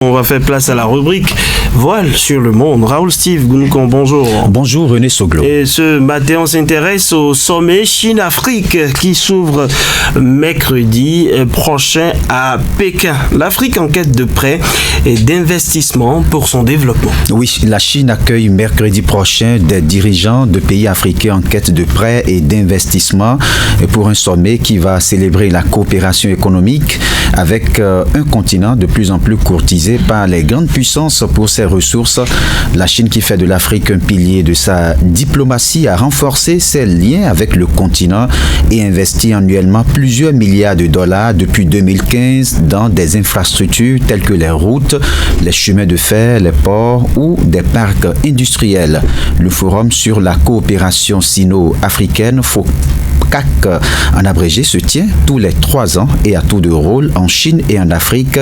On va faire place à la rubrique Voile sur le monde. Raoul Steve Gounoukan, bonjour. Bonjour René Soglo. Et ce matin, on s'intéresse au sommet Chine-Afrique qui s'ouvre mercredi prochain à Pékin. L'Afrique en quête de prêts et d'investissements pour son développement. Oui, la Chine accueille mercredi prochain des dirigeants de pays africains en quête de prêts et d'investissements pour un sommet qui va célébrer la coopération économique avec un continent de plus en plus courtisé par les grandes puissances pour ses ressources. La Chine, qui fait de l'Afrique un pilier de sa diplomatie, a renforcé ses liens avec le continent et investi annuellement plusieurs milliards de dollars depuis 2015 dans des infrastructures telles que les routes, les chemins de fer, les ports ou des parcs industriels. Le forum sur la coopération sino-africaine, FOCAC en abrégé, se tient tous les 3 ans et à tour de rôle en Chine et en Afrique.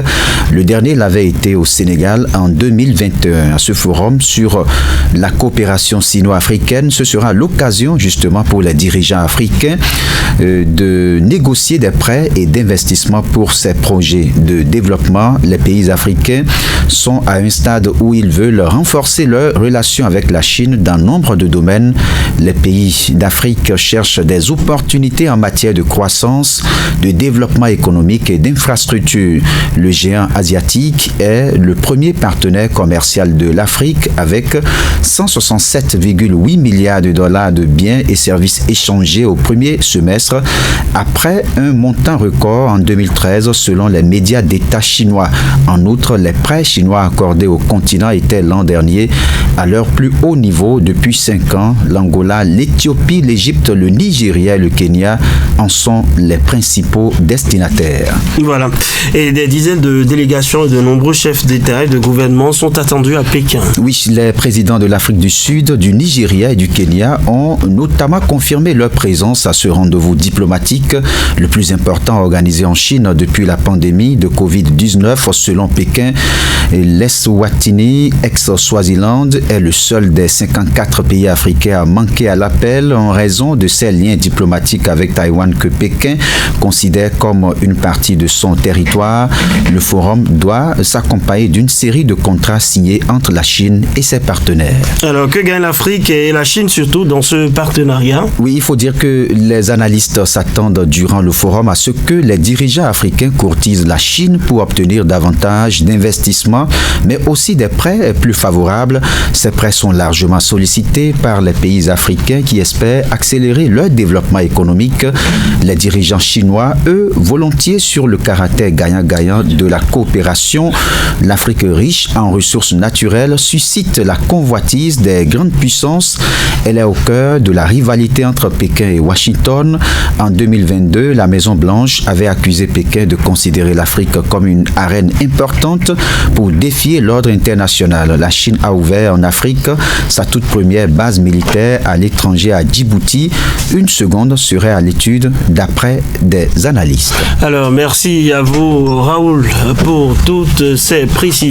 Le dernier l'avait été au Sénégal en 2021. À ce forum sur la coopération sino-africaine, ce sera l'occasion justement pour les dirigeants africains de négocier des prêts et d'investissements pour ces projets de développement. Les pays africains sont à un stade où ils veulent renforcer leurs relations avec la Chine dans nombre de domaines. Les pays d'Afrique cherchent des opportunités en matière de croissance, de développement économique et d'infrastructures. Le géant asiatique est le premier partenaire commercial de l'Afrique avec 167,8 milliards de dollars de biens et services échangés au premier semestre, après un montant record en 2013 selon les médias d'État chinois. En outre, les prêts chinois accordés au continent étaient l'an dernier à leur plus haut niveau depuis 5 ans. L'Angola, l'Éthiopie, l'Égypte, le Nigeria et le Kenya en sont les principaux destinataires. Voilà. Et des dizaines de délégations et de nombreux chefs d'État et de gouvernement sont attendus à Pékin. Oui, les présidents de l'Afrique du Sud, du Nigeria et du Kenya ont notamment confirmé leur présence à ce rendez-vous diplomatique, le plus important organisé en Chine depuis la pandémie de Covid-19. Selon Pékin, l'Eswatini, ex-Swaziland, est le seul des 54 pays africains à manquer à l'appel en raison de ses liens diplomatiques avec Taïwan que Pékin considère comme une partie de son territoire. Le forum doit s'accompagner d'une série de contrats signés entre la Chine et ses partenaires. Alors, que gagne l'Afrique et la Chine surtout dans ce partenariat? Oui, il faut dire que les analystes s'attendent durant le forum à ce que les dirigeants africains courtisent la Chine pour obtenir davantage d'investissements, mais aussi des prêts plus favorables. Ces prêts sont largement sollicités par les pays africains qui espèrent accélérer leur développement économique. Les dirigeants chinois, eux, volontiers sur le caractère gagnant-gagnant de la coopération. L'Afrique riche en ressources naturelles suscite la convoitise des grandes puissances. Elle est au cœur de la rivalité entre Pékin et Washington. En 2022, la Maison-Blanche avait accusé Pékin de considérer l'Afrique comme une arène importante pour défier l'ordre international. La Chine a ouvert en Afrique sa toute première base militaire à l'étranger à Djibouti. Une seconde serait à l'étude d'après des analystes. Alors, merci à vous, Raoul, pour toutes ces précisions.